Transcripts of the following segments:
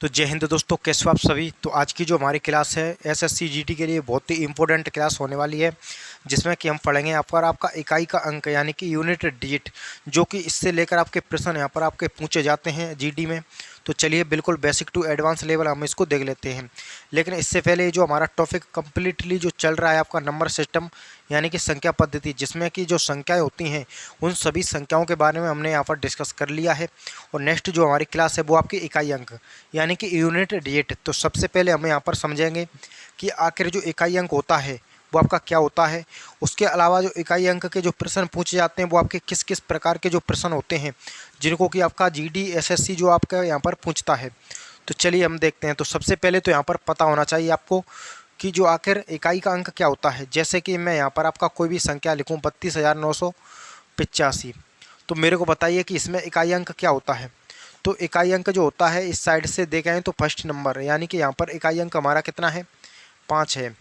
तो जय हिंद दोस्तों, कैसे हो आप सभी। तो आज की जो हमारी क्लास है एसएससी जीडी के लिए बहुत ही इंपॉर्टेंट क्लास होने वाली है, जिसमें कि हम पढ़ेंगे यहाँ पर आपका इकाई का अंक यानी कि यूनिट डिजिट, जो कि इससे लेकर आपके प्रश्न यहाँ पर आपके पूछे जाते हैं जीडी में। तो चलिए बिल्कुल बेसिक टू एडवांस लेवल हम इसको देख लेते हैं। लेकिन इससे पहले जो हमारा टॉपिक कम्प्लीटली जो चल रहा है आपका नंबर सिस्टम यानी कि संख्या पद्धति, जिसमें कि जो संख्याएं होती हैं उन सभी संख्याओं के बारे में हमने यहाँ पर डिस्कस कर लिया है। और नेक्स्ट जो हमारी क्लास है वो आपकी इकाई अंक यानी कि यूनिट डिजिट। तो सबसे पहले हम यहाँ पर समझेंगे कि आखिर जो इकाई अंक होता है वो आपका क्या होता है। उसके अलावा जो इकाई अंक के जो प्रश्न पूछे जाते हैं वो आपके किस किस प्रकार के जो प्रश्न होते हैं, जिनको कि आपका जीडी एसएससी जो आपका यहाँ पर पूछता है। तो चलिए हम देखते हैं। तो सबसे पहले तो यहाँ पर पता होना चाहिए आपको कि जो आखिर इकाई का अंक क्या होता है। जैसे कि मैं यहाँ पर आपका कोई भी संख्या लिखूँ 32,985, तो मेरे को बताइए कि इसमें इकाई अंक क्या होता है। तो इकाई अंक जो होता है इस साइड से देखें तो फर्स्ट नंबर, यानी कि यहाँ पर इकाई अंक हमारा कितना है, 5 है।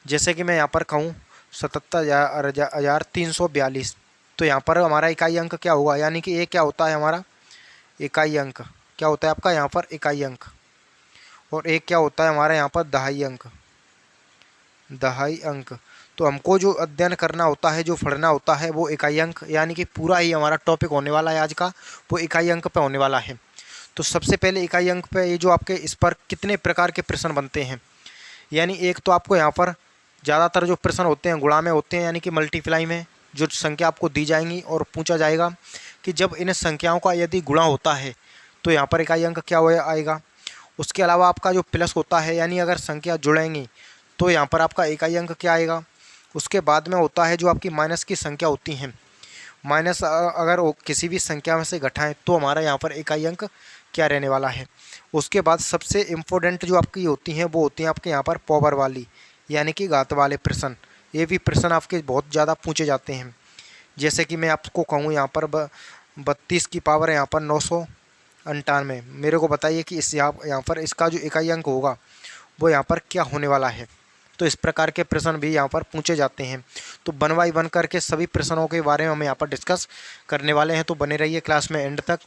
जैसे कि मैं यहाँ पर कहूँ 77,342, तो यहाँ पर हमारा इकाई अंक क्या होगा, यानी कि ये क्या होता है हमारा इकाई अंक, क्या होता है आपका यहाँ पर इकाई अंक। और एक क्या होता है हमारा यहाँ पर दहाई अंक, दहाई अंक। तो हमको जो अध्ययन करना होता है, जो पढ़ना होता है वो इकाई अंक, यानी कि पूरा ही हमारा टॉपिक होने वाला है आज का, वो इकाई अंक पे होने वाला है। तो सबसे पहले इकाई अंक पे ये जो आपके इस पर कितने प्रकार के प्रश्न बनते हैं, यानी एक तो आपको यहाँ पर ज़्यादातर जो प्रश्न होते हैं गुणा में होते हैं, यानी कि मल्टीप्लाई में जो संख्या आपको दी जाएंगी और पूछा जाएगा कि जब इन संख्याओं का यदि गुणा होता है तो यहाँ पर इकाई अंक क्या हो आएगा। उसके अलावा आपका जो प्लस होता है, यानी अगर संख्या जुड़ेंगी तो यहाँ पर आपका इकाई अंक क्या आएगा। उसके बाद में होता है जो आपकी माइनस की संख्या होती हैं, माइनस अगर वो किसी भी संख्या में से घटाएं तो हमारा यहाँ पर इकाई अंक क्या रहने वाला है। उसके बाद सबसे इम्पोर्टेंट जो आपकी होती हैं वो होती हैं आपके यहाँ पर पावर वाली, यानी कि घात वाले प्रश्न। ये भी प्रश्न आपके बहुत ज़्यादा पूछे जाते हैं। जैसे कि मैं आपको कहूँ यहाँ पर 32 की पावर यहाँ पर 998, मेरे को बताइए कि इस यहाँ पर इसका जो इकाई अंक होगा वो यहाँ पर क्या होने वाला है। तो इस प्रकार के प्रश्न भी यहाँ पर पूछे जाते हैं। तो वन बाई वन करके सभी प्रश्नों के बारे में हम यहाँ पर डिस्कस करने वाले हैं, तो बने रहिए क्लास में एंड तक।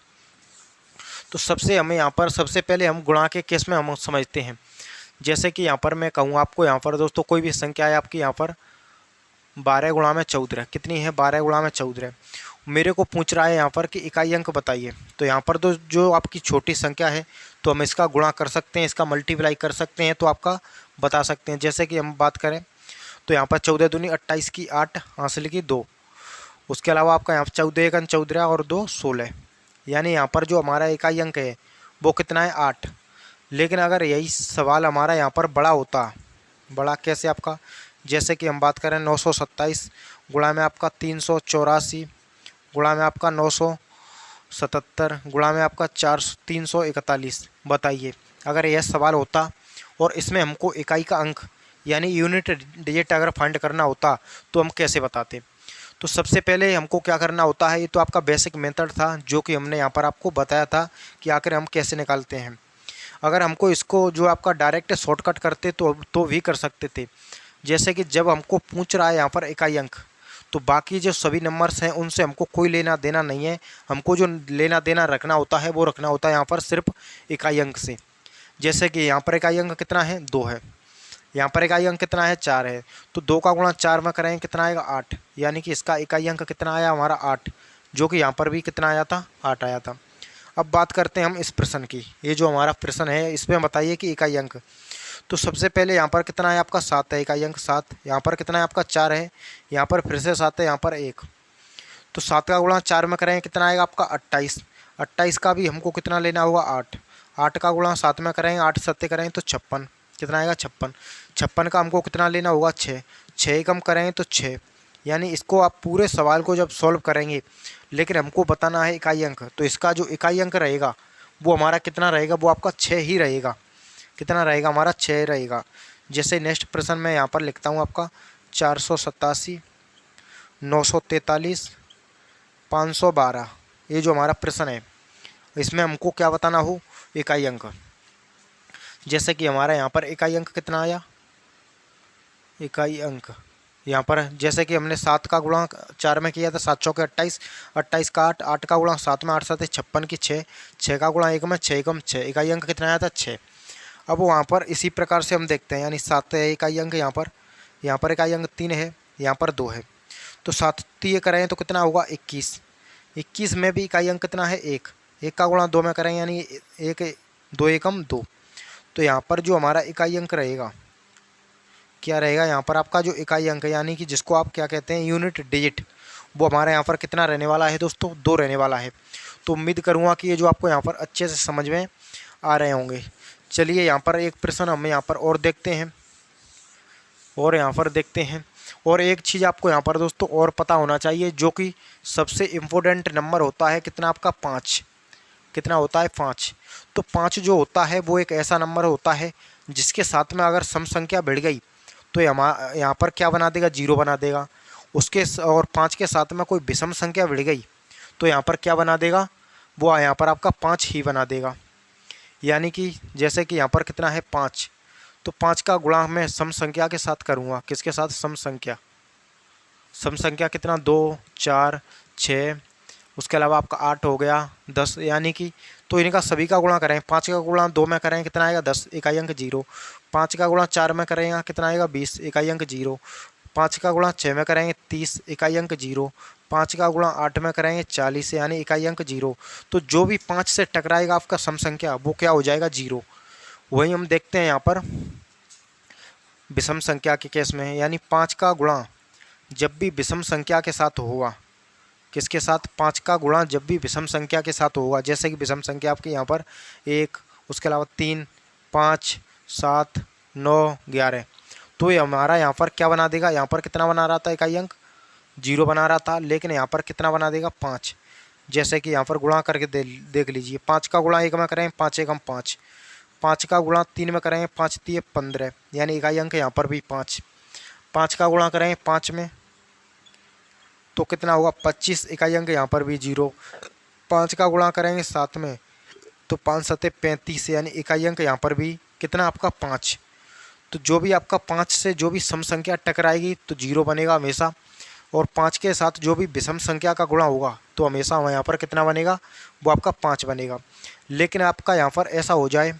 तो हमें यहाँ पर सबसे पहले हम गुणा के केस में हम समझते हैं। जैसे कि यहाँ पर मैं कहूँ आपको, यहाँ पर दोस्तों कोई भी संख्या है आपकी यहाँ पर 12 गुणा में 14, कितनी है 12 गुणा में 14। मेरे को पूछ रहा है यहाँ पर कि इकाई अंक बताइए। तो यहाँ पर तो जो आपकी छोटी संख्या है तो हम इसका गुणा कर सकते हैं, इसका मल्टीप्लाई कर सकते हैं, तो आपका बता सकते हैं। जैसे कि हम बात करें तो यहाँ पर 14 दूनी 28 की 8, हासिल की 2। उसके अलावा आपका यहाँ पर 14 1 14 और 2 16, यानी यहाँ पर जो हमारा इकाई अंक है वो कितना है 8। लेकिन अगर यही सवाल हमारा यहाँ पर बड़ा होता, बड़ा कैसे आपका, जैसे कि हम बात करें 927 गुणा में आपका 384, गुणा में आपका 977, गुणा में आपका 341, बताइए अगर यह सवाल होता और इसमें हमको इकाई का अंक यानी यूनिट डिजिट अगर फाइंड करना होता तो हम कैसे बताते। तो सबसे पहले हमको क्या करना होता है, ये तो आपका बेसिक मेथड था जो कि हमने यहाँ पर आपको बताया था कि आखिर हम कैसे निकालते हैं। अगर हमको इसको जो आपका डायरेक्ट शॉर्टकट करते तो भी कर सकते थे। जैसे कि जब हमको पूछ रहा है यहाँ पर इकाई अंक, तो बाकी जो सभी नंबर्स हैं उनसे हमको कोई लेना देना नहीं है। हमको जो लेना देना रखना होता है वो रखना होता है यहाँ पर सिर्फ इकाई अंक से। जैसे कि यहाँ पर इकाई अंक कितना है 2 है, यहाँ पर इकाई अंक कितना है 4 है, तो 2 का गुणा 4 में करेंगे कितना आएगा 8, यानी कि इसका इकाई अंक कितना आया हमारा 8, जो कि यहाँ पर भी कितना आया था 8 आया था। अब बात करते हैं हम इस प्रश्न की। ये जो हमारा प्रश्न है इसमें बताइए कि इकाई अंक। तो सबसे पहले यहाँ पर कितना है आपका 7 है, इकाई अंक 7। यहाँ पर कितना है आपका 4 है, यहाँ पर फिर से 7 है, यहाँ पर 1। तो 7 का गुणा 4 में करेंगे कितना आएगा आपका 28। 28 का भी हमको कितना लेना होगा 8। 8 का गुणा 7 में करेंगे, 8 7 करेंगे तो 56, कितना आएगा 56। 56 का हमको कितना लेना होगा 6। 6 कम करेंगे तो 6, यानी इसको आप पूरे सवाल को जब सॉल्व करेंगे, लेकिन हमको बताना है इकाई अंक, तो इसका जो इकाई अंक रहेगा वो हमारा कितना रहेगा, वो आपका 6 ही रहेगा। कितना रहेगा हमारा 6 रहेगा। जैसे नेक्स्ट प्रश्न मैं यहाँ पर लिखता हूँ आपका 487 943 512, ये जो हमारा प्रश्न है इसमें हमको क्या बताना हो इकाई अंक। जैसे कि हमारा यहाँ पर इकाई अंक कितना आया, इकाई अंक यहाँ पर जैसे कि हमने 7 का गुणा 4 में किया था, 7 चौके 28, 28 का 8, 8 का गुणा 7 में, 8 7 56 की 6, 6 का गुणा 1 में, 6 एकम 6, इकाई अंक कितना आया था 6। अब वहाँ पर इसी प्रकार से हम देखते हैं, यानी 7 है इकाई अंक यहाँ पर इकाई अंक 3 है, यहाँ पर 2 है, तो 7 ये करें तो कितना होगा 21। 21 में भी इकाई अंक कितना है 1, 1 का गुणा 2 में करें यानी 1 2 एकम 2। तो यहाँ पर जो हमारा इकाई अंक रहेगा क्या रहेगा, यहाँ पर आपका जो इकाई अंक है यानी कि जिसको आप क्या कहते हैं यूनिट डिजिट, वो हमारे यहाँ पर कितना रहने वाला है दोस्तों, 2 रहने वाला है। तो उम्मीद करूँगा कि ये जो आपको यहाँ पर अच्छे से समझ में आ रहे होंगे। चलिए यहाँ पर एक प्रश्न हम यहाँ पर और देखते हैं, और एक चीज़ आपको यहाँ पर दोस्तों और पता होना चाहिए, जो कि सबसे इम्पोर्टेंट नंबर होता है कितना आपका 5, कितना होता है 5। तो 5 जो होता है वो एक ऐसा नंबर होता है जिसके साथ में अगर सम संख्या बढ़ गई तो यहाँ पर क्या बना देगा, 0 बना देगा। उसके और 5 के साथ में कोई विषम संख्या बढ़ गई तो यहाँ पर क्या बना देगा, वो यहाँ पर आपका 5 ही बना देगा। यानी कि जैसे कि यहाँ पर कितना है 5, तो 5 का गुणा मैं सम संख्या के साथ करूँगा, किसके साथ, सम संख्या कितना 2 4 6, उसके अलावा आपका 8 हो गया 10, यानी कि तो इनका सभी का गुणा करें, 5 का गुणा 2 में करें कितना आएगा 10, इकाई अंक 0। 5 का गुणा 4 में करेंगे कितना आएगा 20, इकाई अंक 0। 5 का गुणा 6 में करेंगे 30, इकाई अंक 0। 5 का गुणा 8 में करेंगे 40, यानी इकाई अंक 0। तो जो भी 5 से टकराएगा आपका सम संख्या वो क्या हो जाएगा 0। वही हम देखते हैं यहाँ पर विषम संख्या के केस में, यानी 5 का गुणा जब भी विषम संख्या के साथ होगा, किसके साथ, 5 का गुणा जब भी विषम संख्या के साथ होगा, जैसे कि विषम संख्या आपके यहाँ पर 1, उसके अलावा 3 5 7 9 11, तो ये हमारा यहाँ पर क्या बना देगा, यहाँ पर कितना बना रहा था इकाई अंक 0 बना रहा था, लेकिन यहाँ पर कितना बना देगा 5। जैसे कि यहाँ पर गुणा करके देख लीजिए, 5 का गुणा 1 में करें 5 एकम 5, 5 का गुणा 3 में करेंगे 5 3 15, यानी इकाई अंक यहाँ पर भी 5। 5 का गुणा करें 5 में तो कितना होगा 25, इकाई अंक यहाँ पर भी 0। 5 का गुणा करेंगे 7 में तो 5 7 35, यानी इकाई अंक यहाँ पर भी कितना आपका 5। तो जो भी आपका 5 से जो भी सम संख्या टकराएगी तो 0 बनेगा हमेशा, और 5 के साथ जो भी विषम संख्या का गुणा होगा तो हमेशा यहाँ पर कितना बनेगा, वो आपका 5 बनेगा। लेकिन आपका यहाँ पर ऐसा हो जाए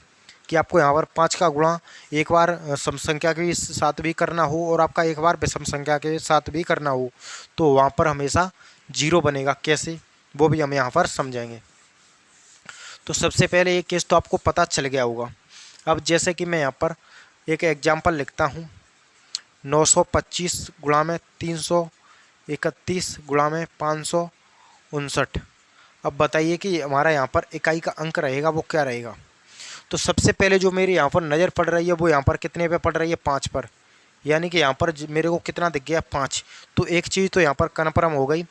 कि आपको यहाँ पर 5 का गुणा एक बार सम संख्या के साथ भी करना हो और आपका एक बार विषम संख्या के साथ भी करना हो, तो वहाँ पर हमेशा 0 बनेगा। कैसे, वो भी हम यहाँ पर समझेंगे। तो सबसे पहले एक केस तो आपको पता चल गया होगा। अब जैसे कि मैं यहाँ पर एक एग्जाम्पल लिखता हूँ, 925 गुणा में 331 गुणा में 559। अब बताइए कि हमारा यहाँ पर इकाई का अंक रहेगा वो क्या रहेगा। तो सबसे पहले जो मेरी यहाँ पर नज़र पड़ रही है वो यहाँ पर कितने पे पड़ रही है, 5 पर, यानी कि यहाँ पर मेरे को कितना दिख गया 5। तो एक चीज़ तो यहाँ पर कन्फर्म हो गई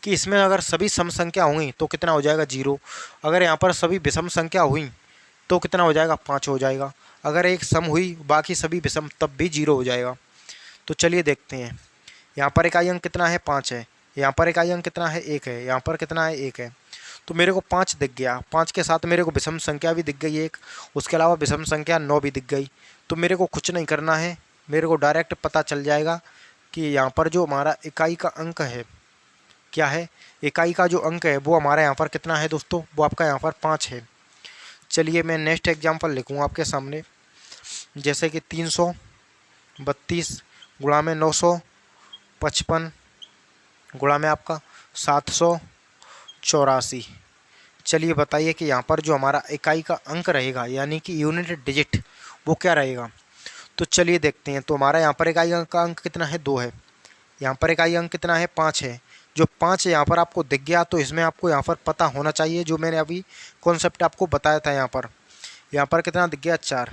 कि इसमें अगर सभी सम संख्या हुई तो कितना हो जाएगा 0। अगर यहाँ पर सभी विषम संख्या हुई तो कितना हो जाएगा 5 हो जाएगा। अगर एक सम हुई बाकी सभी विषम तब भी 0 हो जाएगा। तो चलिए देखते हैं, यहाँ पर इकाई अंक कितना है 5 है, यहाँ पर इकाई अंक कितना है 1 है, यहाँ पर कितना है 1 है। तो मेरे को 5 दिख गया, 5 के साथ मेरे को विषम संख्या भी दिख गई एक, उसके अलावा विषम संख्या 9 भी दिख गई। तो मेरे को कुछ नहीं करना है, मेरे को डायरेक्ट पता चल जाएगा कि यहाँ पर जो हमारा इकाई का अंक है क्या है, इकाई का जो अंक है वो हमारा यहाँ पर कितना है दोस्तों, वो आपका यहाँ पर 5 है। चलिए मैं नेक्स्ट एग्जाम्पल लिखूँगा आपके सामने, जैसे कि 332 गुणा में 955 गुणा में आपका 784। चलिए बताइए कि यहाँ पर जो हमारा इकाई का अंक रहेगा यानी कि यूनिट डिजिट वो क्या रहेगा। तो चलिए देखते हैं। तो हमारा यहाँ पर इकाई का अंक कितना है 2 है, यहाँ पर इकाई अंक कितना है 5 है। जो 5 यहाँ पर आपको दिख गया तो इसमें आपको यहाँ पर पता होना चाहिए जो मैंने अभी कॉन्सेप्ट आपको बताया था। यहाँ पर कितना दिख गया 4।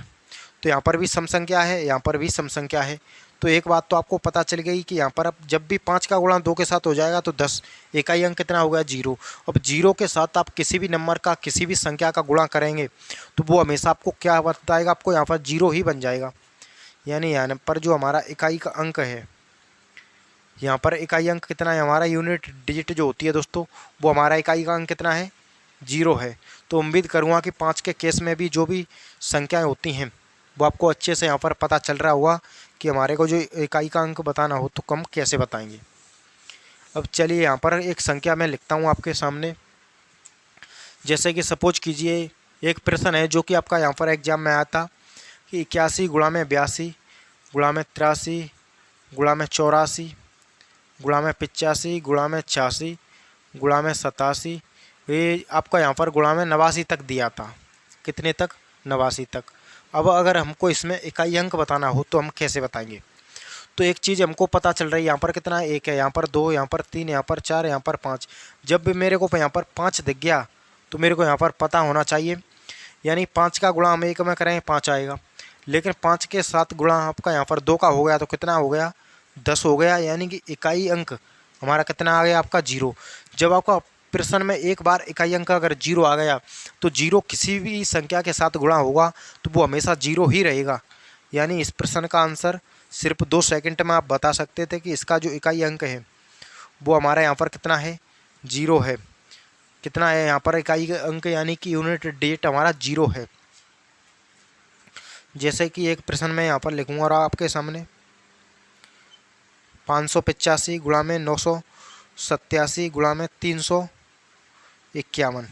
तो यहाँ पर भी सम संख्या है, यहाँ पर भी सम संख्या है। तो एक बात तो आपको पता चल गई कि यहाँ पर अब जब भी 5 का गुणा 2 के साथ हो जाएगा तो 10, इकाई अंक कितना हो गया 0। अब 0 के साथ आप किसी भी नंबर का किसी भी संख्या का गुणा करेंगे तो वो हमेशा आपको क्या बताएगा, आपको यहाँ पर 0 ही बन जाएगा। यानी यहाँ पर जो हमारा इकाई का अंक है, यहाँ पर इकाई अंक कितना है, हमारा यूनिट डिजिट जो होती है दोस्तों वो हमारा इकाई का अंक कितना है 0 है। तो उम्मीद करूँगा कि 5 के केस में भी जो भी संख्याएँ होती हैं वो आपको अच्छे से यहाँ पर पता चल रहा होगा कि हमारे को जो इकाई का अंक बताना हो तो हम कैसे बताएंगे। अब चलिए यहाँ पर एक संख्या मैं लिखता हूँ आपके सामने। जैसे कि सपोज कीजिए एक प्रश्न है जो कि आपका यहाँ पर एग्जाम में आया था कि 81 गुणा में 82 गुणा में 83 गुणा में 84 गुणा में 85 गुणा में 86 गुणा में 87, ये आपका यहाँ पर गुणा में 89 तक दिया था। कितने तक? 89 तक। अब अगर हमको इसमें इकाई अंक बताना हो तो हम कैसे बताएंगे? तो एक चीज़ हमको पता चल रही है, यहाँ पर कितना है? 1 है, यहाँ पर 2, यहाँ पर 3, यहाँ पर 4, यहाँ पर 5। जब भी मेरे को यहाँ पर 5 दिख गया तो मेरे को यहाँ पर पता होना चाहिए, यानी 5 का गुणा हम 1 में करें 5 आएगा। लेकिन 5 के साथ गुणा आपका यहाँ पर 2 का हो गया तो कितना हो गया? 10 हो गया, यानी कि इकाई अंक हमारा कितना आ गया? आपका 0। जब आपका प्रश्न में एक बार इकाई अंक अगर 0 आ गया तो 0 किसी भी संख्या के साथ गुणा होगा तो वो हमेशा 0 ही रहेगा। यानी इस प्रश्न का आंसर सिर्फ 2 सेकंड में आप बता सकते थे कि इसका जो इकाई अंक है वो हमारा यहाँ पर कितना है? 0 है। कितना है यहाँ पर इकाई अंक, यानी कि यूनिट डिजिट हमारा 0 है। जैसे कि एक प्रश्न में यहाँ पर लिखूँगा और आपके सामने 585 गुणा में 987 गुणा में 351।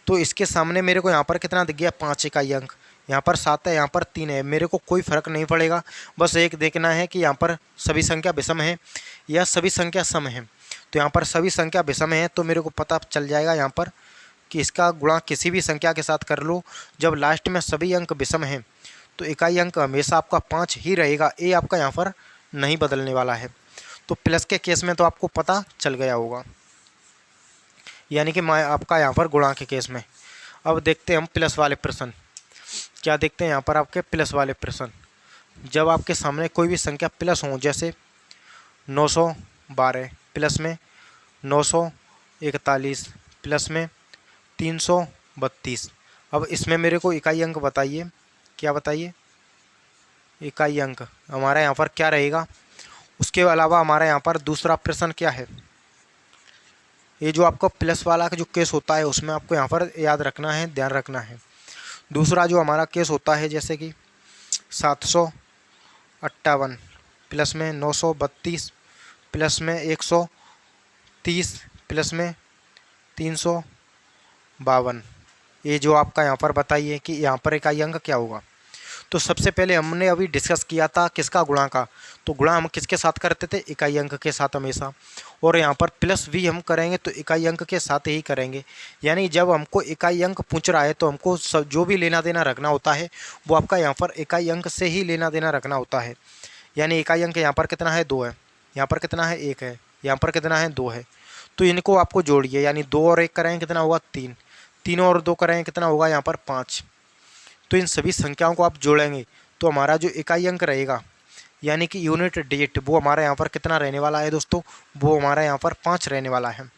तो इसके सामने मेरे को यहाँ पर कितना दिख गया? 5 इकाई अंक। यहाँ पर 7 है, यहाँ पर 3 है, मेरे को कोई फ़र्क नहीं पड़ेगा, बस एक देखना है कि यहाँ पर सभी संख्या विषम है या सभी संख्या सम है। तो यहाँ पर सभी संख्या विषम है तो मेरे को पता चल जाएगा यहाँ पर कि इसका गुणा किसी भी संख्या के साथ कर लो, जब लास्ट में सभी अंक विषम हैं तो इकाई अंक हमेशा आपका 5 ही रहेगा। ए आपका यहाँ पर नहीं बदलने वाला है। तो प्लस के केस में तो आपको पता चल गया होगा, यानी कि आपका यहाँ पर गुणा के केस में। अब देखते हैं हम प्लस वाले प्रश्न। क्या देखते हैं यहाँ पर आपके प्लस वाले प्रश्न? जब आपके सामने कोई भी संख्या प्लस हो, जैसे 912 प्लस में 941 प्लस में 332। अब इसमें मेरे को इकाई अंक बताइए। क्या बताइए? इकाई अंक हमारा यहाँ पर क्या रहेगा? उसके अलावा हमारा यहाँ पर दूसरा प्रश्न क्या है? ये जो आपका प्लस वाला का जो केस होता है उसमें आपको यहाँ पर याद रखना है, ध्यान रखना है। दूसरा जो हमारा केस होता है जैसे कि 758 प्लस में 932 प्लस में 130 प्लस में 352। ये जो आपका यहाँ पर बताइए कि यहाँ पर इकाई अंक क्या होगा? तो सबसे पहले हमने अभी डिस्कस किया था किसका? गुणा का। तो गुणा हम किसके साथ करते थे? इकाई अंक के साथ हमेशा। और यहाँ पर प्लस भी हम करेंगे तो इकाई अंक के साथ ही करेंगे। यानी जब हमको इकाई अंक पूछ रहा है तो हमको जो भी लेना देना रखना होता है वो आपका यहाँ पर इकाई अंक से ही लेना देना रखना होता है। यानी इकाई अंक यहाँ पर कितना है? 2 है, यहाँ पर कितना है? 1 है, यहाँ पर कितना है? 2 है। तो इनको आपको जोड़िए, यानी 2 और 1 करेंगे कितना होगा? 3, 3 और 2 करेंगे कितना होगा? यहाँ पर 5। तो इन सभी संख्याओं को आप जोड़ेंगे तो हमारा जो इकाई अंक रहेगा, यानी कि यूनिट डिजिट, वो हमारा यहाँ पर कितना रहने वाला है दोस्तों? वो हमारा यहाँ पर 5 रहने वाला है।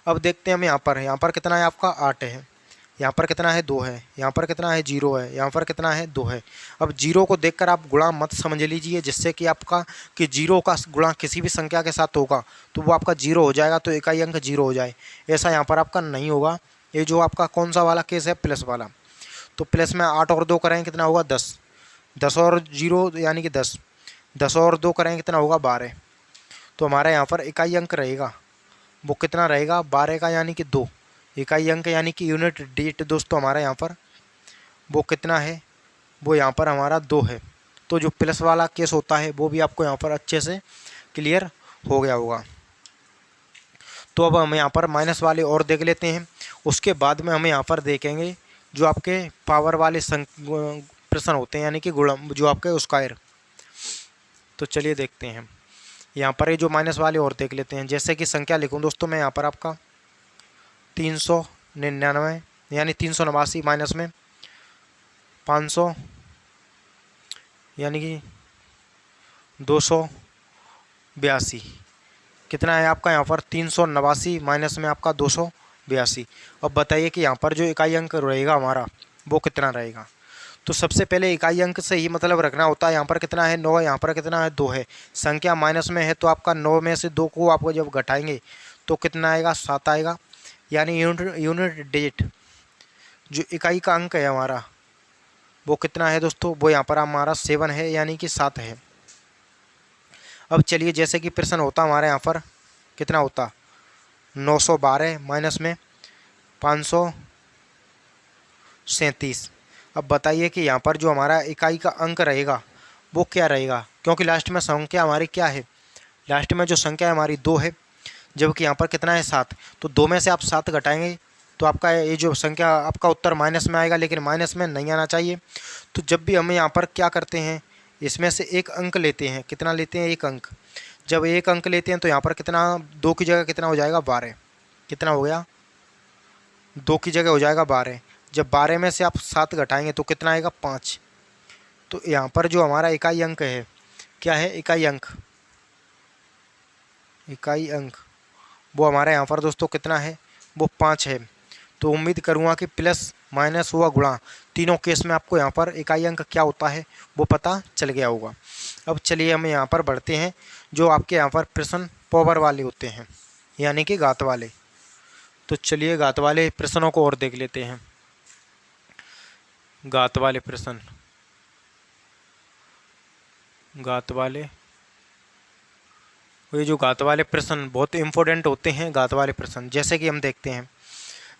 अब देखते हैं हम यहाँ पर कितना है? आपका 8 है। यहाँ पर कितना है? 2 है। यहाँ पर कितना है? 0 है। यहाँ पर कितना है? 2 है। अब 0 को देखकर आप गुणा मत समझ लीजिए, जिससे कि आपका कि 0 का गुणा किसी भी संख्या के साथ होगा तो वो आपका 0 हो जाएगा, तो इकाई अंक 0 हो जाए, ऐसा यहाँ पर आपका नहीं होगा। ये जो आपका कौन सा वाला केस है? प्लस वाला। तो प्लस में 8 और 2 करेंगे कितना होगा? 10, 10 और 0 यानी कि 10, 10 और 2 करेंगे कितना होगा? 12। तो हमारा यहाँ पर इकाई अंक रहेगा वो कितना रहेगा? 12 का, यानी कि 2 इकाई अंक, यानी कि यूनिट डिजिट दोस्तों हमारा यहाँ पर वो कितना है? वो यहाँ पर हमारा 2 है। तो जो प्लस वाला केस होता है वो भी आपको यहाँ पर अच्छे से क्लियर हो गया होगा। तो अब हम यहाँ पर माइनस वाले और देख लेते हैं, उसके बाद में हम यहाँ पर देखेंगे जो आपके पावर वाले प्रश्न होते हैं, यानी कि गुणन जो आपके स्क्वायर। तो चलिए देखते हैं यहाँ पर ये जो माइनस वाले और देख लेते हैं। जैसे कि संख्या लिखूँ दोस्तों मैं यहाँ पर आपका 399, यानी 389 माइनस में 500, यानी कि 282। कितना है आपका यहाँ पर? 389 माइनस में आपका 282। अब बताइए कि यहाँ पर जो इकाई अंक रहेगा हमारा वो कितना रहेगा? तो सबसे पहले इकाई अंक से ही मतलब रखना होता है। यहाँ पर कितना है? 9 है, यहाँ पर कितना है? 2 है। संख्या माइनस में है तो आपका 9 में से 2 को आपको जब घटाएंगे तो कितना आएगा? 7 आएगा। यानी यूनिट डिजिट जो इकाई का अंक है हमारा वो कितना है दोस्तों, वो यहाँ पर हमारा 7 है, यानी कि 7 है। अब चलिए जैसे कि प्रश्न होता हमारे यहाँ पर कितना होता, 912 माइनस में 537। अब बताइए कि यहाँ पर जो हमारा इकाई का अंक रहेगा वो क्या रहेगा, क्योंकि लास्ट में संख्या हमारी क्या है, लास्ट में जो संख्या है हमारी 2 है, जबकि यहाँ पर कितना है 7। तो 2 में से आप 7 घटाएंगे तो आपका ये जो संख्या आपका उत्तर माइनस में आएगा, लेकिन माइनस में नहीं आना चाहिए। तो जब भी हम यहाँ पर क्या करते हैं, इसमें से एक अंक लेते हैं, कितना लेते हैं, एक अंक। जब एक अंक लेते हैं तो यहाँ पर कितना, 2 की जगह कितना हो जाएगा, 12। कितना हो गया, 2 की जगह हो जाएगा 12। जब 12 में से आप 7 घटाएंगे तो कितना आएगा, 5। तो यहाँ पर जो हमारा इकाई अंक है, क्या है, इकाई अंक, इकाई अंक वो हमारे यहाँ पर दोस्तों कितना है, वो 5 है। तो उम्मीद करूँगा कि प्लस माइनस हुआ गुणा, तीनों केस में आपको यहाँ पर इकाई अंक क्या होता है वो पता चल गया होगा। अब चलिए हम यहाँ पर बढ़ते हैं, जो आपके यहाँ पर प्रश्न पावर वाले होते हैं, यानी कि घात वाले। तो चलिए घात वाले प्रश्नों को और देख लेते हैं। घात वाले प्रश्न, घात वाले, ये जो घात वाले प्रश्न बहुत इंपॉर्टेंट होते हैं। घात वाले प्रश्न जैसे कि हम देखते हैं,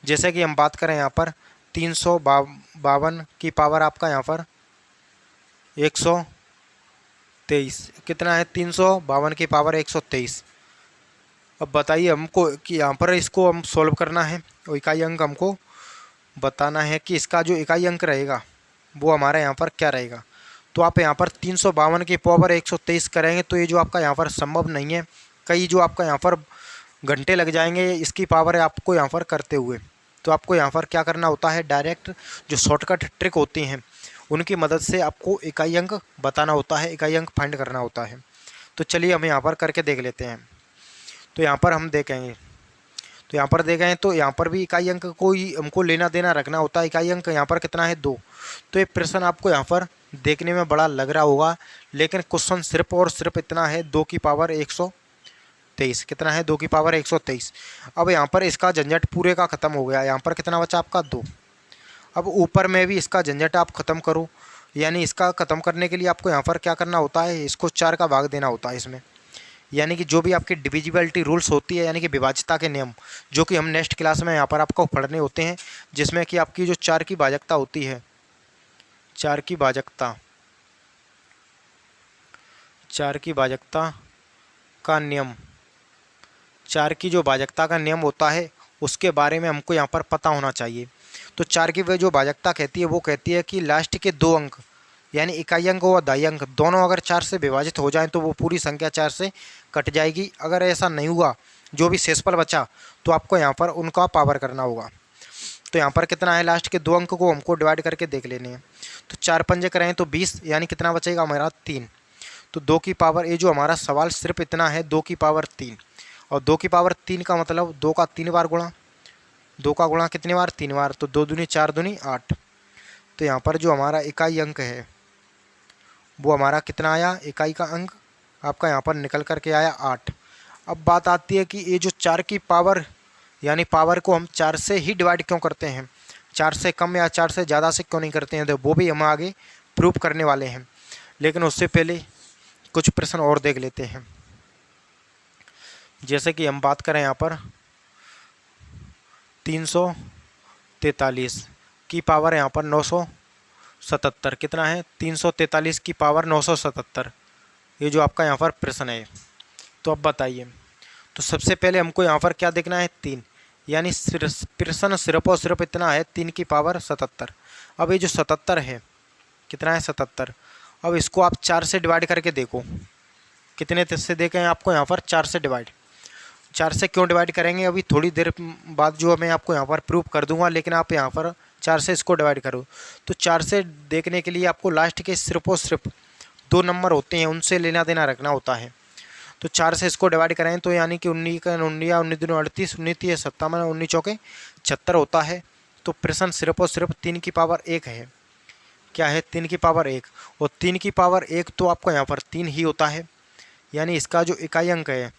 जैसे कि हम बात करें यहाँ पर 352 की पावर आपका यहाँ पर 123, कितना है, 352 की पावर 123। अब बताइए हमको कि यहाँ पर इसको हम सॉल्व करना है और इकाई अंक हमको बताना है कि इसका जो इकाई अंक रहेगा वो हमारा यहाँ पर क्या रहेगा। तो आप यहाँ पर 352 की पावर 123 करेंगे तो ये जो आपका यहाँ पर संभव नहीं है, कई जो आपका यहाँ पर घंटे लग जाएंगे इसकी पावर है आपको यहाँ पर करते हुए। तो आपको यहाँ पर क्या करना होता है, डायरेक्ट जो शॉर्टकट ट्रिक होती हैं उनकी मदद से आपको इकाई अंक बताना होता है, इकाई अंक फाइंड करना होता है। तो चलिए हम यहाँ पर करके देख लेते हैं। तो यहाँ पर हम देखेंगे, तो यहाँ पर देखें तो यहाँ पर भी इकाई अंक को ही हमको लेना देना रखना होता है। इकाई अंक यहाँ पर कितना है, 2। तो ये प्रश्न आपको यहाँ पर देखने में बड़ा लग रहा होगा, लेकिन क्वेश्चन सिर्फ और सिर्फ इतना है, 2 की पावर 123। कितना है, 2 की पावर 123। अब यहाँ पर इसका झंझट पूरे का ख़त्म हो गया। यहाँ पर कितना बचा आपका, 2। अब ऊपर में भी इसका झंझट आप ख़त्म करो, यानी इसका ख़त्म करने के लिए आपको यहाँ पर क्या करना होता है, इसको 4 का भाग देना होता है इसमें। यानी कि जो भी आपकी डिविजिबिलिटी रूल्स होती है, यानी कि विभाज्यता के नियम, जो कि हम नेक्स्ट क्लास में यहाँ पर आपको पढ़ने होते हैं, जिसमें कि आपकी जो 4 की भाजकता होती है, 4 की भाजकता, 4 की भाजकता का नियम, 4 की जो भाजकता का नियम होता है उसके बारे में हमको यहाँ पर पता होना चाहिए। तो 4 की वह जो भाजकता कहती है वो कहती है कि लास्ट के 2 अंक, यानी इकाई अंक और दाई अंक दोनों अगर 4 से विभाजित हो जाएं तो वो पूरी संख्या 4 से कट जाएगी। अगर ऐसा नहीं हुआ, जो भी शेषफल बचा, तो आपको यहाँ पर उनका पावर करना होगा। तो यहाँ पर कितना है, लास्ट के 2 अंक को हमको डिवाइड करके देख लेने हैं। तो 4 पंजे करें तो 20, यानी कितना बचेगा हमारा, 3। तो 2 की पावर, ये जो हमारा सवाल सिर्फ इतना है, 2 की पावर 3। और 2 की पावर 3 का मतलब 2 का 3 बार गुणा, 2 का गुणा कितनी बार, 3 बार। तो 2 दूनी 4 दूनी 8। तो यहाँ पर जो हमारा इकाई अंक है वो हमारा कितना आया, इकाई का अंक आपका यहाँ पर निकल कर के आया 8। अब बात आती है कि ये जो 4 की पावर, यानी पावर को हम 4 से ही डिवाइड क्यों करते हैं, 4 से कम या 4 से ज़्यादा से क्यों नहीं करते हैं, तो वो भी हम आगे प्रूव करने वाले हैं। लेकिन उससे पहले कुछ प्रश्न और देख लेते हैं। जैसे कि हम बात करें यहाँ पर 343 की पावर यहाँ पर 977, कितना है, 343 की पावर 977, ये जो आपका यहाँ पर प्रश्न है। तो अब बताइए, तो सबसे पहले हमको यहाँ पर क्या देखना है, 3, यानी प्रश्न सिर्फ और सिर्फ इतना है, 3 की पावर 77। अब ये जो 77 है, कितना है, 77। अब इसको आप 4 से डिवाइड करके देखो, कितने से देखें आपको यहाँ पर 4 से डिवाइड, 4 से क्यों डिवाइड करेंगे अभी थोड़ी देर बाद जो मैं आपको यहाँ पर प्रूव कर दूंगा, लेकिन आप यहाँ पर 4 से इसको डिवाइड करो। तो 4 से देखने के लिए आपको लास्ट के सिर्फ और सिर्फ 2 नंबर होते हैं, उनसे लेना देना रखना होता है। तो 4 से इसको डिवाइड करें तो यानी कि 19 का 19 19 दूनी 38, 19 तीन 57, 19 चौके 76 होता है। तो प्रश्न सिर्फ और सिर्फ 3 की पावर 1 है। क्या है, 3 की पावर 1। और 3 की पावर 1 तो आपको यहाँ पर 3 ही होता है, यानी इसका जो इकाई अंक है,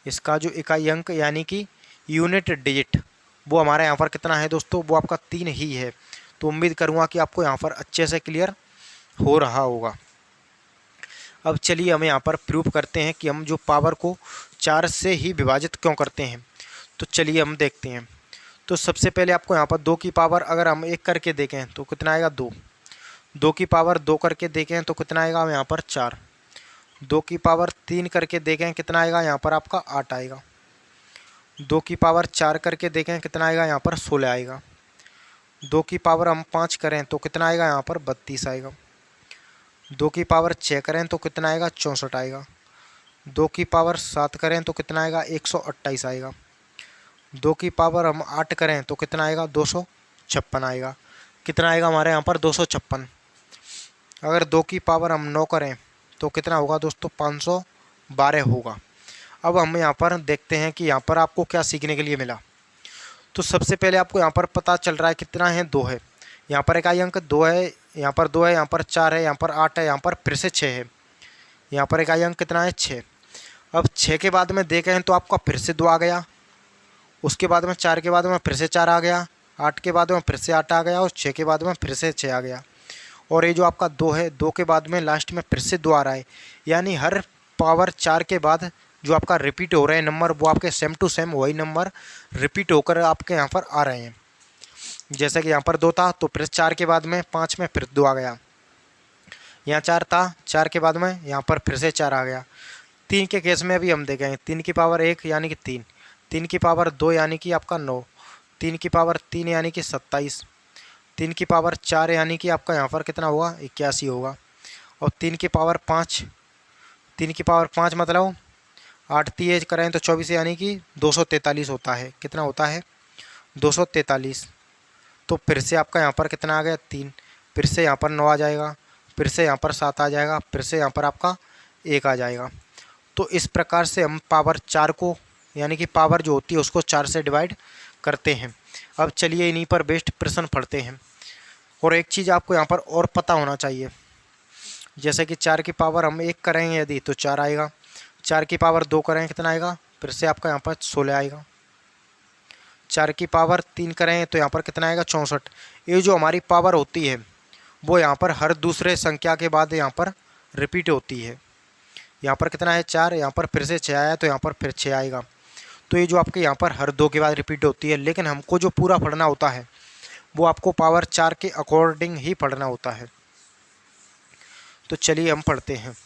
इसका जो इकाई अंक यानी कि यूनिट डिजिट, वो हमारे यहाँ पर कितना है दोस्तों, वो आपका 3 ही है। तो उम्मीद करूँगा कि आपको यहाँ पर अच्छे से क्लियर हो रहा होगा। अब चलिए हम यहाँ पर प्रूव करते हैं कि हम जो पावर को 4 से ही विभाजित क्यों करते हैं। तो चलिए हम देखते हैं। तो सबसे पहले आपको यहाँ पर 2 की पावर अगर हम 1 करके देखें तो कितना आएगा 2। 2 की पावर 2 करके देखें तो कितना आएगा यहाँ पर 4। 2 की पावर 3 करके देखें कितना आएगा यहाँ पर आपका 8 आएगा। 2 की पावर 4 करके देखें कितना आएगा यहाँ पर 16 आएगा। 2 की पावर हम 5 करें तो कितना आएगा यहाँ पर 32 आएगा। 2 की पावर 6 करें तो कितना आएगा 64 आएगा। 2 की पावर 7 करें तो कितना आएगा 128 आएगा। 2 की पावर हम 8 करें तो कितना आएगा 256 आएगा। कितना आएगा हमारे यहाँ पर 256। अगर 2 की पावर हम 9 करें तो कितना होगा दोस्तों 512 होगा। अब हम यहाँ पर देखते हैं कि यहाँ पर आपको क्या सीखने के लिए मिला। तो सबसे पहले आपको यहाँ पर पता चल रहा है कितना है 2 है। यहाँ पर इकाई अंक 2 है, यहाँ पर 2 है, यहाँ पर 4 है, यहाँ पर 8 है, यहाँ पर फिर से 6 है। यहाँ पर इकाई अंक कितना है 6। अब 6 के बाद में देखें तो आपका फिर से 2 आ गया, उसके बाद में 4 के बाद में फिर से 4 आ गया, 8 के बाद में फिर से 8 आ गया और 6 के बाद में फिर से 6 आ गया। और ये जो आपका 2 है 2 के बाद में लास्ट में फिर से 2 आ रहा है। यानी हर पावर 4 के बाद जो आपका रिपीट हो रहे हैं नंबर वो आपके सेम टू सेम वही नंबर रिपीट होकर आपके यहाँ पर आ रहे हैं। जैसे कि यहाँ पर 2 था तो फिर 4 के बाद में 5 में फिर 2 आ गया। यहाँ 4 था, 4 के बाद में यहाँ पर फिर से 4 आ गया। 3 के केस में भी हम देखें 3 की पावर 1 यानी कि 3, 3 की पावर 2 यानी कि आपका 9, 3 की पावर 3 यानी कि 27, 3 की पावर 4 यानी कि आपका यहाँ पर कितना होगा 81 होगा। और 3 की पावर 5, 3 की पावर 5 मतलब 8 3 करें तो 24 यानी कि 243 होता है। कितना होता है 243। तो फिर से आपका यहाँ पर कितना आ गया 3, फिर से यहाँ पर 9 आ जाएगा, फिर से यहाँ पर 7 आ जाएगा, फिर से यहाँ पर आपका 1 आ जाएगा। तो इस प्रकार से हम पावर 4 को यानी कि पावर जो होती है उसको 4 से डिवाइड करते हैं। अब चलिए इन्हीं पर बेस्ड प्रश्न पढ़ते हैं। और एक चीज़ आपको यहाँ पर और पता होना चाहिए, जैसे कि 4 की पावर हम 1 करेंगे यदि तो 4 आएगा, 4 की पावर 2 करें कितना आएगा, फिर से आपका यहाँ पर 16 आएगा। 4 की पावर 3 करें तो यहाँ पर कितना आएगा 64। ये जो हमारी पावर होती है वो यहाँ पर हर दूसरे संख्या के बाद यहाँ पर रिपीट होती है। यहाँ पर कितना है 4, यहाँ पर फिर से 6 आया तो यहाँ पर फिर 6 आएगा। तो ये जो आपके यहाँ पर हर 2 के बाद रिपीट होती है, लेकिन हमको जो पूरा पढ़ना होता है वो आपको पावर 4 के अकॉर्डिंग ही पढ़ना होता है। तो चलिए हम पढ़ते हैं।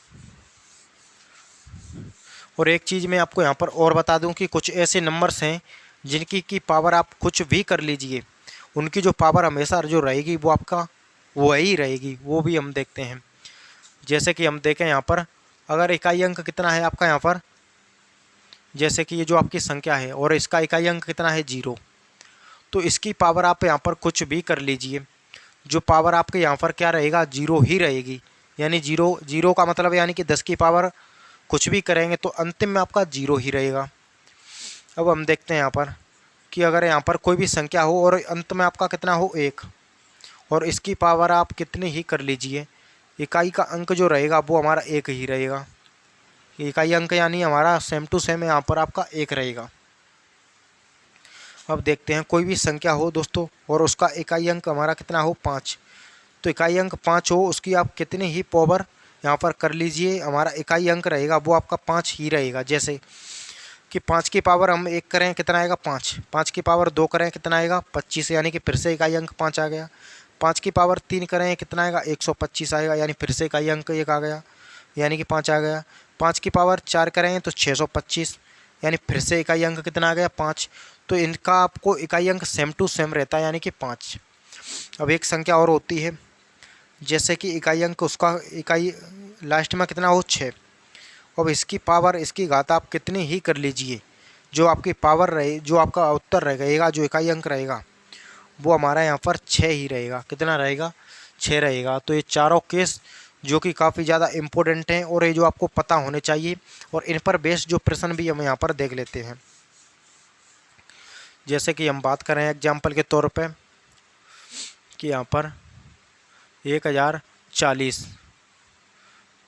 और एक चीज़ मैं आपको यहाँ पर और बता दूं कि कुछ ऐसे नंबर्स हैं जिनकी की पावर आप कुछ भी कर लीजिए, उनकी जो पावर हमेशा जो रहेगी वो आपका वही रहेगी। वो भी हम देखते हैं। जैसे कि हम देखें यहाँ पर अगर इकाई अंक कितना है आपका यहाँ पर, जैसे कि ये जो आपकी संख्या है और इसका इकाई अंक कितना है 0, तो इसकी पावर आप यहाँ पर कुछ भी कर लीजिए, जो पावर आपके यहाँ पर क्या रहेगा 0 ही रहेगी। यानी 0 0 का मतलब यानी कि 10 की पावर कुछ भी करेंगे तो अंतिम में आपका 0 ही रहेगा। अब हम देखते हैं यहाँ पर कि अगर यहाँ पर कोई भी संख्या हो और अंत में आपका कितना हो 1, और इसकी पावर आप कितनी ही कर लीजिए, इकाई का अंक जो रहेगा वो हमारा 1 ही रहेगा। इकाई अंक यानी हमारा सेम टू सेम यहाँ पर आपका 1 रहेगा। अब देखते हैं कोई भी संख्या हो दोस्तों और उसका इकाई अंक हमारा कितना हो 5, तो इकाई अंक 5 हो उसकी आप कितनी ही पावर यहाँ पर कर लीजिए, हमारा इकाई अंक रहेगा वो आपका 5 ही रहेगा। जैसे कि 5 की पावर हम 1 करें कितना आएगा 5, 5 की पावर 2 करें कितना आएगा 25, यानी कि फिर से इकाई अंक 5 आ गया। 5 की पावर 3 करें कितना आएगा 125 आएगा, यानी फिर से इकाई अंक 1 आ गया, यानी कि 5 आ गया। 5 की पावर 4 करें तो 625, यानी फिर से इकाई अंक कितना आ गया 5। तो इनका आपको इकाई अंक सेम टू सेम रहता है, यानी कि 5। अब एक संख्या और होती है, जैसे कि इकाई अंक उसका इकाई लास्ट में कितना हो 6। अब इसकी पावर इसकी घात आप कितनी ही कर लीजिए, जो आपकी पावर रहे जो आपका उत्तर रहेगा जो इकाई अंक रहेगा वो हमारा यहाँ पर 6 ही रहेगा। कितना रहेगा 6 रहेगा। तो ये चारों केस जो कि काफ़ी ज़्यादा इम्पोर्टेंट हैं और ये जो आपको पता होने चाहिए, और इन पर बेस्ड जो प्रश्न भी हम यहाँ पर देख लेते हैं। जैसे कि हम बात करें एग्जाम्पल के तौर पे कि यहाँ पर 1040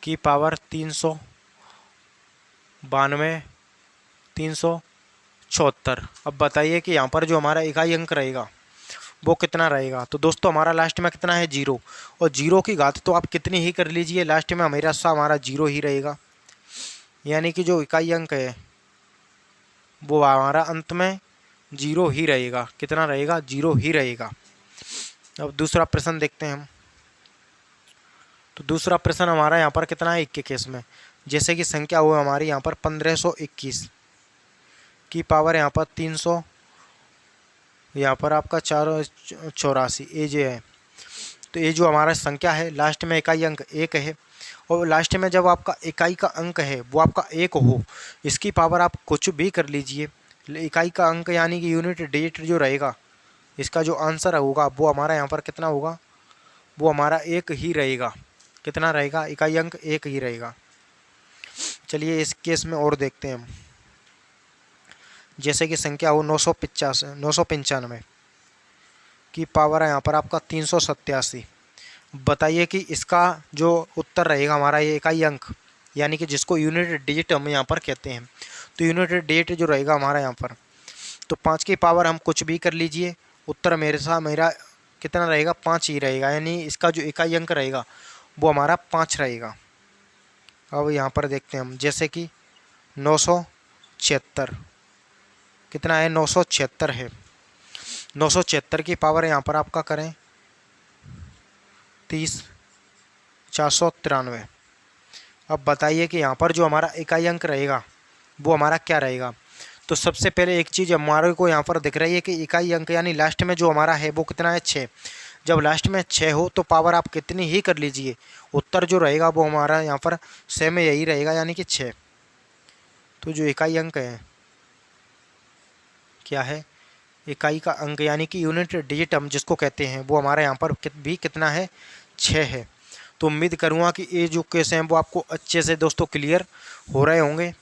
की पावर 392 374। अब बताइए कि यहाँ पर जो हमारा इकाई अंक रहेगा वो कितना रहेगा। तो दोस्तों हमारा लास्ट में कितना है 0, और 0 की घात तो आप कितनी ही कर लीजिए, लास्ट में हमेशा हमारा 0 ही रहेगा, यानी कि जो इकाई अंक है वो हमारा अंत में 0 ही रहेगा। कितना रहेगा, 0 ही रहेगा। अब दूसरा प्रश्न देखते हैं हम। तो दूसरा प्रश्न हमारा यहाँ पर कितना है 1 के केस में, जैसे कि संख्या हुई हमारी यहाँ पर 1521 की पावर यहाँ पर 300, यहाँ पर आपका 484 ये जो है। तो ये जो हमारा संख्या है लास्ट में इकाई अंक 1 है, और लास्ट में जब आपका इकाई का अंक है वो आपका 1 हो, इसकी पावर आप कुछ भी कर लीजिए, इकाई का अंक यानी कि यूनिट डिजिट जो रहेगा, इसका जो आंसर होगा वो हमारा यहाँ पर कितना होगा, वो हमारा 1 ही रहेगा। कितना रहेगा, इकाई अंक 1 ही रहेगा। चलिए इस केस में और देखते हैं हम। जैसे कि संख्या हो 995 की पावर है यहाँ पर आपका 387। बताइए कि इसका जो उत्तर रहेगा हमारा ये इकाई अंक, यानी कि जिसको यूनिट डिजिट हम यहाँ पर कहते हैं। तो यूनिट डिजिट जो रहेगा हमारा यहाँ पर, तो 5 की पावर हम कुछ भी कर लीजिए, उत्तर मेरा कितना रहेगा, 5 ही रहेगा, यानी इसका जो इकाई अंक रहेगा वो हमारा 5 रहेगा। अब यहाँ पर देखते हैं हम, जैसे कि 976 कितना है, 976 है। 976 की पावर यहाँ पर आपका करें 30 493। अब बताइए कि यहाँ पर जो हमारा इकाई अंक रहेगा वो हमारा क्या रहेगा। तो सबसे पहले एक चीज़ हमारे को यहाँ पर दिख रही है कि इकाई अंक यानी लास्ट में जो हमारा है वो कितना है 6। जब लास्ट में 6 हो तो पावर आप कितनी ही कर लीजिए, उत्तर जो रहेगा वो हमारा यहाँ पर 6 में यही रहेगा, यानी कि 6। तो जो इकाई अंक है क्या है, इकाई का अंक यानी कि यूनिट डिजिट हम जिसको कहते हैं वो हमारा यहाँ पर भी कितना है, 6 है। तो उम्मीद करूँगा कि ये जो केस हैं वो आपको अच्छे से दोस्तों क्लियर हो रहे होंगे।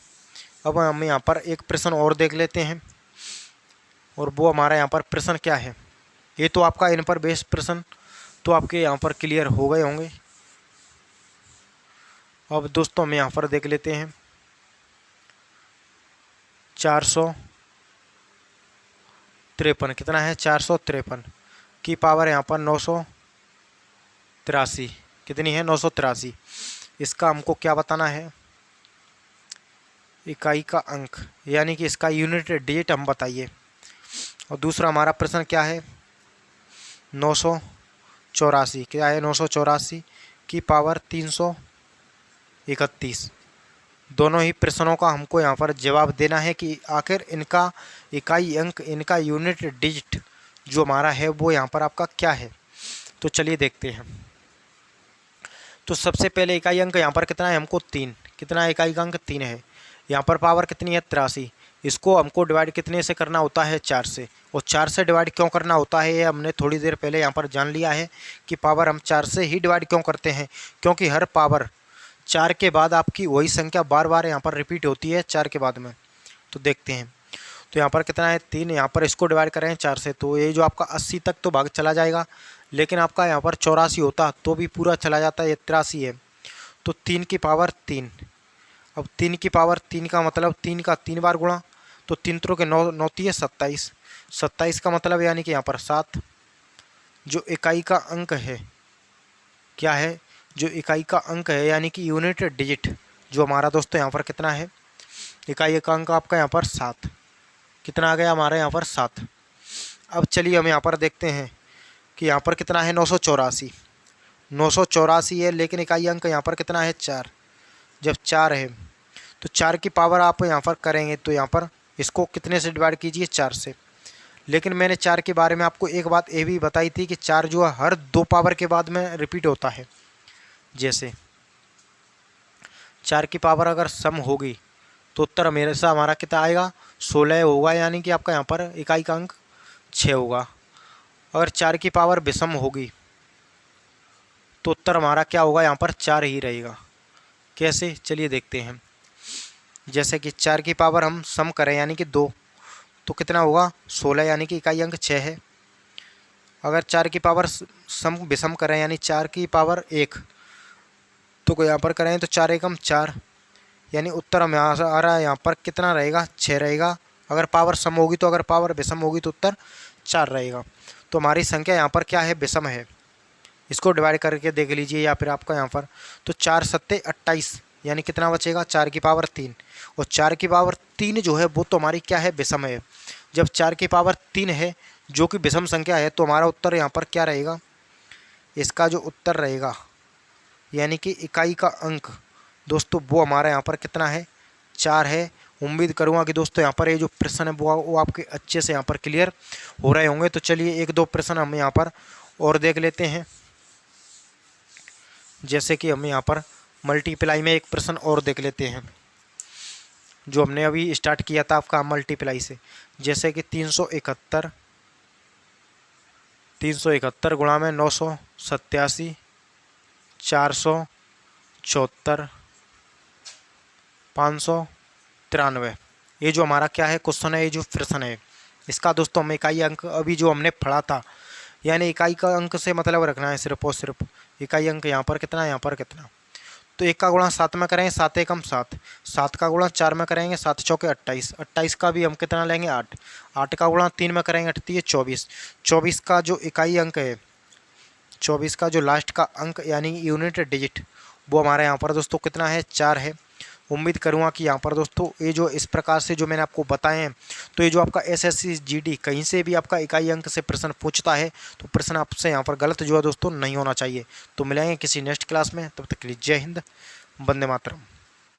अब हम यहाँ पर एक प्रश्न और देख लेते हैं, और वो हमारा यहाँ पर प्रश्न क्या है। ये तो आपका इन पर बेस्ड प्रश्न तो आपके यहाँ पर क्लियर हो गए होंगे। अब दोस्तों हम यहाँ पर देख लेते हैं 453 कितना है, 453 की पावर यहाँ पर 983 कितनी है, 983। इसका हमको क्या बताना है, इकाई का अंक यानी कि इसका यूनिट डिजिट हम बताइए। और दूसरा हमारा प्रश्न क्या है, 984 क्या है, 984 की पावर 331। दोनों ही प्रश्नों का हमको यहाँ पर जवाब देना है कि आखिर इनका इकाई अंक, इनका यूनिट डिजिट जो हमारा है वो यहाँ पर आपका क्या है। तो चलिए देखते हैं। तो सबसे पहले इकाई अंक यहाँ पर कितना है, हमको 3, कितना है इकाई का अंक 3 है। यहाँ पर पावर कितनी है 83, इसको हमको डिवाइड कितने से करना होता है, 4 से। और 4 से डिवाइड क्यों करना होता है ये हमने थोड़ी देर पहले यहाँ पर जान लिया है कि पावर हम 4 से ही डिवाइड क्यों करते हैं, क्योंकि हर पावर 4 के बाद आपकी वही संख्या बार बार यहाँ पर रिपीट होती है 4 के बाद में। तो देखते हैं, तो यहाँ पर कितना है 3, यहाँ पर इसको डिवाइड करें 4 से तो ये जो आपका 80 तक तो भाग चला जाएगा, लेकिन आपका यहाँ पर 84 होता तो भी पूरा चला जाता है, ये 83 है। तो 3 की पावर 3, अब 3 की पावर 3 का मतलब 3 का 3 बार गुणा, तो 3 त्रों के 9 9 है 27, 27 का मतलब यानी कि यहाँ पर 7। जो इकाई का अंक है क्या है, जो इकाई का अंक है यानी कि यूनिट डिजिट जो हमारा दोस्तों यहाँ पर कितना है, इकाई का अंक आपका यहाँ पर 7। कितना आ गया हमारा यहाँ पर 7। अब चलिए हम यहाँ पर देखते हैं कि यहाँ पर कितना है 984, 984 है, लेकिन इकाई अंक यहाँ पर कितना है 4। जब 4 है तो 4 की पावर आप यहाँ पर करेंगे तो यहाँ पर इसको कितने से डिवाइड कीजिए, 4 से। लेकिन मैंने 4 के बारे में आपको एक बात ये भी बताई थी कि 4 जो है हर 2 पावर के बाद में रिपीट होता है। जैसे 4 की पावर अगर सम होगी तो उत्तर हमेशा हमारा कितना आएगा, 16 होगा, यानी कि आपका यहाँ पर इकाई का अंक 6 होगा। अगर 4 की पावर विषम होगी तो उत्तर हमारा क्या होगा, यहाँ पर 4 ही रहेगा। कैसे, चलिए देखते हैं। जैसे कि 4 की पावर हम सम करें यानी कि 2 तो कितना होगा, 16, यानी कि इकाई अंक 6 है। अगर 4 की पावर सम विषम करें यानी 4 की पावर 1 तो यहाँ पर करें तो 4 एकम 4, यानी उत्तर हम यहाँ से आ रहा है, यहाँ पर कितना रहेगा, 6 रहेगा। अगर पावर सम होगी तो, अगर पावर विषम होगी तो उत्तर 4 रहेगा। तो हमारी संख्या यहाँ पर क्या है, विषम है। इसको डिवाइड करके देख लीजिए, या फिर आपका यहाँ पर तो 4 सत्ते 28, यानी कितना बचेगा 4 की पावर 3। और 4 की पावर 3 जो है वो तो हमारी क्या है, विषम है। जब 4 की पावर 3 है जो कि विषम संख्या है, तो हमारा उत्तर यहाँ पर क्या रहेगा, इसका जो उत्तर रहेगा यानी कि इकाई का अंक दोस्तों वो हमारा यहाँ पर कितना है, 4 है। उम्मीद करूँगा कि दोस्तों यहाँ पर ये जो प्रश्न है वो आपके अच्छे से यहाँ पर क्लियर हो रहे होंगे। तो चलिए एक दो प्रश्न हम यहाँ पर और देख लेते हैं। जैसे कि हम यहाँ पर मल्टीप्लाई में एक प्रश्न और देख लेते हैं, जो हमने अभी स्टार्ट किया था आपका मल्टीप्लाई से। जैसे कि 371 गुणा में 987, 474, 593, ये जो हमारा क्या है क्वेश्चन है, ये जो प्रश्न है, इसका दोस्तों हम इकाई अंक अभी जो हमने पढ़ा था, यानी इकाई का अंक से मतलब रखना है सिर्फ और सिर्फ। इकाई अंक यहाँ पर कितना है, यहाँ पर कितना, तो 1 का गुणा 7 में करेंगे 7 एकम 7, 7 का गुणा 4 में करेंगे 7 चौके 28, 28 का भी हम कितना लेंगे 8, 8 का गुणा 3 में करेंगे 38 24, 24 का जो इकाई अंक है, 24 का जो लास्ट का अंक यानी यूनिट डिजिट वो हमारे यहाँ पर दोस्तों कितना है, 4 है। उम्मीद करूँगा कि यहाँ पर दोस्तों ये जो इस प्रकार से जो मैंने आपको बताए हैं, तो ये जो आपका एसएससी जीडी कहीं से भी आपका इकाई अंक से प्रश्न पूछता है तो प्रश्न आपसे यहाँ पर गलत जो है दोस्तों नहीं होना चाहिए। तो मिलेंगे किसी नेक्स्ट क्लास में, तब तक के लिए जय हिंद, वंदे मातरम।